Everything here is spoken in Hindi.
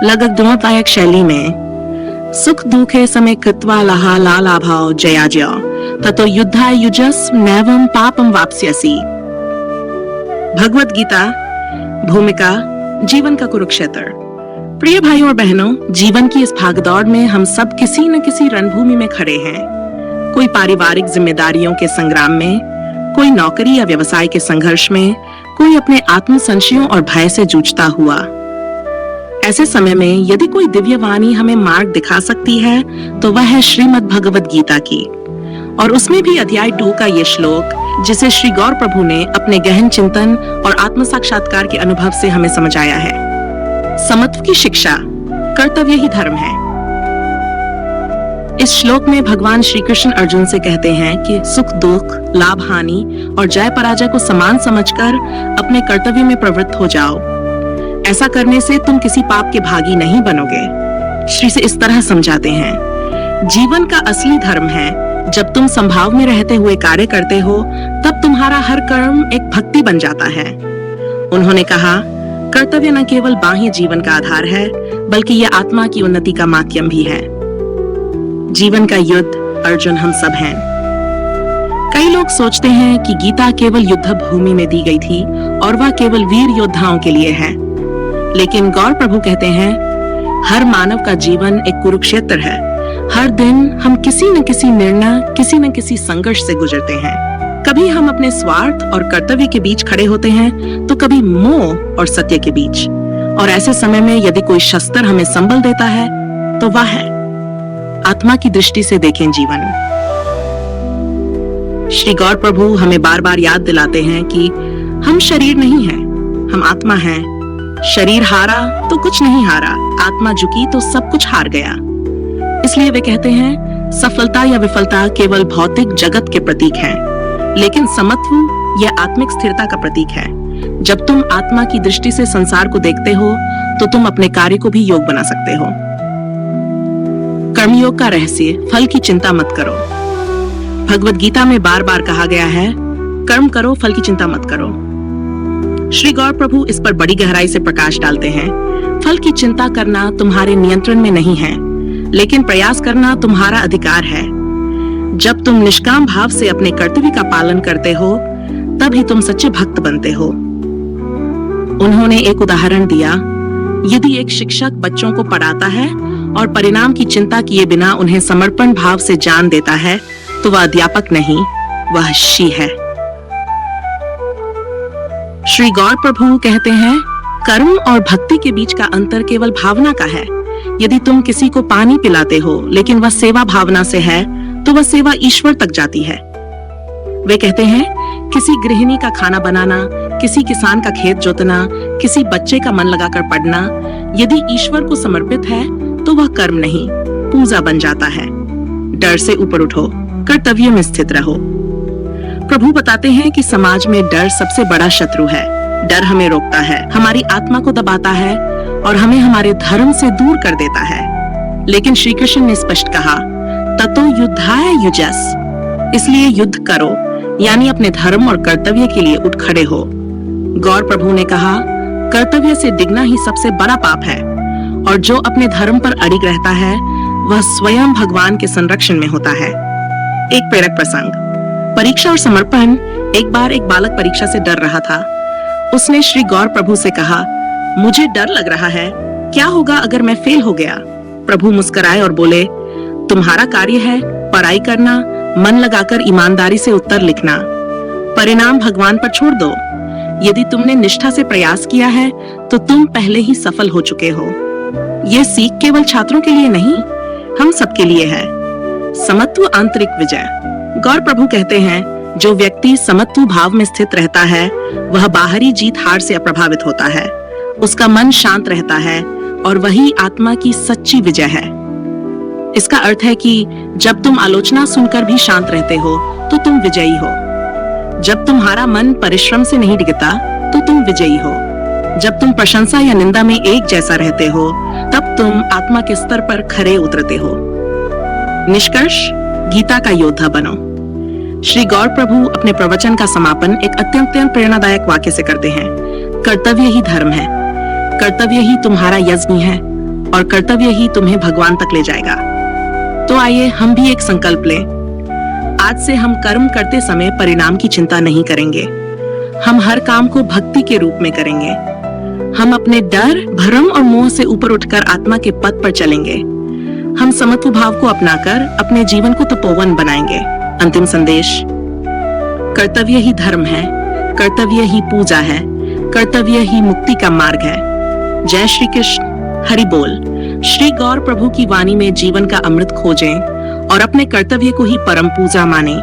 लगगदुमदायक शैली में सुख दुखे समय कृत्वा लहा लालाभाव जयाजय ततो युद्धाय युजस नैवम पापम वाप्स्यसि। भगवत गीता भूमिका जीवन का कुरुक्षेत्र। प्रिय भाइयों और बहनों, जीवन की इस भागदौड़ में हम सब किसी न किसी रणभूमि में खड़े हैं। कोई पारिवारिक जिम्मेदारियों के संग्राम में, कोई नौकरी या व्यवसाय के संघर्ष में, कोई अपने आत्म संशयों और भय से जूझता हुआ। ऐसे समय में यदि कोई दिव्य वाणी हमें मार्ग दिखा सकती है तो वह है श्रीमद् भगवत गीता की, और उसमें भी अध्याय 2 का ये श्लोक जिसे श्री गौर प्रभु ने अपने गहन चिंतन और आत्म साक्षात्कार के अनुभव से हमें समझाया है। समत्व की शिक्षा, कर्तव्य ही धर्म है। इस श्लोक में भगवान श्री कृष्ण अर्जुन से कहते हैं कि सुख दुख, लाभ हानि और जय पराजय को समान समझकर अपने कर्तव्य में प्रवृत्त हो जाओ। ऐसा करने से तुम किसी पाप के भागी नहीं बनोगे। श्री से इस तरह समझाते हैं, जीवन का असली धर्म है जब तुम संभाव में रहते हुए कार्य करते हो तब तुम्हारा हर कर्म एक भक्ति बन जाता है। उन्होंने कहा, कर्तव्य न केवल बाह्य जीवन का आधार है बल्कि यह आत्मा की उन्नति का माध्यम भी है। जीवन का युद्ध अर्जुन हम सब हैं। कई लोग सोचते हैं कि गीता केवल युद्ध भूमि में दी गई थी और वह केवल वीर योद्धाओं के लिए है, लेकिन गौर प्रभु कहते हैं हर मानव का जीवन एक कुरुक्षेत्र है। हर दिन हम किसी न किसी निर्णय, किसी न किसी संघर्ष से गुजरते हैं। कभी हम अपने स्वार्थ और कर्तव्य के बीच खड़े होते हैं तो कभी मोह और सत्य के बीच। और ऐसे समय में यदि कोई शस्त्र हमें संबल देता है तो वह है आत्मा की दृष्टि से देखें जीवन। श्री गौर प्रभु हमें बार बार याद दिलाते हैं कि हम शरीर नहीं हैं, हम आत्मा हैं। शरीर हारा तो कुछ नहीं हारा, आत्मा झुकी तो सब कुछ हार गया। इसलिए वे कहते हैं सफलता या विफलता केवल भौतिक जगत के प्रतीक हैं, लेकिन समत्व यह आत्मिक स्थिरता का प्रतीक है। जब तुम आत्मा की दृष्टि से संसार को देखते हो तो तुम अपने कार्य को भी योग बना सकते हो। कर्मयोग का रहस्य, फल की चिंता मत करो। भगवत गीता में बार बार कहा गया है, कर्म करो, फल की चिंता मत करो। श्री गौर प्रभु इस पर बड़ी गहराई से प्रकाश डालते हैं। फल की चिंता करना तुम्हारे नियंत्रण में नहीं है, लेकिन प्रयास करना तुम्हारा अधिकार है। जब तुम निष्काम भाव से अपने कर्तव्य का पालन करते हो तभी तुम सच्चे भक्त बनते हो। उन्होंने एक उदाहरण दिया, यदि एक शिक्षक बच्चों को पढ़ाता है और परिणाम की चिंता किए बिना उन्हें समर्पण भाव से जान देता है तो वह अध्यापक नहीं, वह ऋषि है। श्री गौर प्रभु कहते हैं कर्म और भक्ति के बीच का अंतर केवल भावना का है। यदि तुम किसी को पानी पिलाते हो लेकिन वह सेवा भावना से है तो वह सेवा ईश्वर तक जाती है। वे कहते हैं किसी गृहिणी का खाना बनाना, किसी किसान का खेत जोतना, किसी बच्चे का मन लगाकर पढ़ना यदि ईश्वर को समर्पित है तो वह कर्म नहीं, पूजा बन जाता है। डर से ऊपर उठो, कर्तव्य में स्थित रहो। प्रभु बताते हैं कि समाज में डर सबसे बड़ा शत्रु है। डर हमें रोकता है, हमारी आत्मा को दबाता है और हमें हमारे धर्म से दूर कर देता है। लेकिन श्री कृष्ण ने स्पष्ट कहा, ततो युद्धाय युजस, इसलिए युद्ध करो, यानी अपने धर्म और कर्तव्य के लिए उठ खड़े हो। गौर प्रभु ने कहा, कर्तव्य से डिगना ही सबसे बड़ा पाप है, और जो अपने धर्म पर अड़िग रहता है वह स्वयं भगवान के संरक्षण में होता है। एक प्रेरक प्रसंग। परीक्षा और समर्पण। एक बार एक बालक परीक्षा से डर रहा था। उसने श्री गौर प्रभु से कहा, मुझे डर लग रहा है, क्या होगा अगर मैं फेल हो गया? प्रभु मुस्कुराए और बोले, तुम्हारा कार्य है पढ़ाई करना, मन लगाकर ईमानदारी से उत्तर लिखना, परिणाम भगवान पर छोड़ दो। यदि तुमने निष्ठा से प्रयास किया है तो तुम पहले ही सफल हो चुके हो। यह सीख केवल छात्रों के लिए नहीं, हम सबके लिए है। समत्व आंतरिक विजय। गौर प्रभु कहते हैं, जो व्यक्ति समत्व भाव में स्थित रहता है वह बाहरी जीत हार से अप्रभावित होता है। उसका मन शांत रहता है और वही आत्मा की सच्ची विजय है। इसका अर्थ है कि जब तुम आलोचना सुनकर भी शांत रहते हो तो तुम विजयी हो। जब तुम्हारा मन परिश्रम से नहीं डिगता तो तुम विजयी हो। जब तुम प्रशंसा या निंदा में एक जैसा रहते हो तब तुम आत्मा के स्तर पर खरे उतरते हो। निष्कर्ष, गीता का योद्धा बनो। श्री गौर प्रभु अपने प्रवचन का समापन एक अत्यंत प्रेरणादायक वाक्य से करते हैं। कर्तव्य ही धर्म है, कर्तव्य ही तुम्हारा यज्ञ है और कर्तव्य ही तुम्हें भगवान तक ले जाएगा। तो आइए हम भी एक संकल्प लें। आज से हम कर्म करते समय परिणाम की चिंता नहीं करेंगे। हम हर काम को भक्ति के रूप में करेंगे। हम अपने डर, भ्रम और मोह से ऊपर उठकर आत्मा के पथ पर चलेंगे। हम समत्व भाव को अपनाकर अपने जीवन को तपोवन बनाएंगे। अंतिम संदेश: कर्तव्य ही धर्म है, कर्तव्य ही पूजा है, कर्तव्य ही मुक्ति का मार्ग है। जय श्री कृष्ण, हरि बोल। श्री गौर प्रभु की वाणी में जीवन का अमृत खोजें और अपने कर्तव्य को ही परम पूजा माने।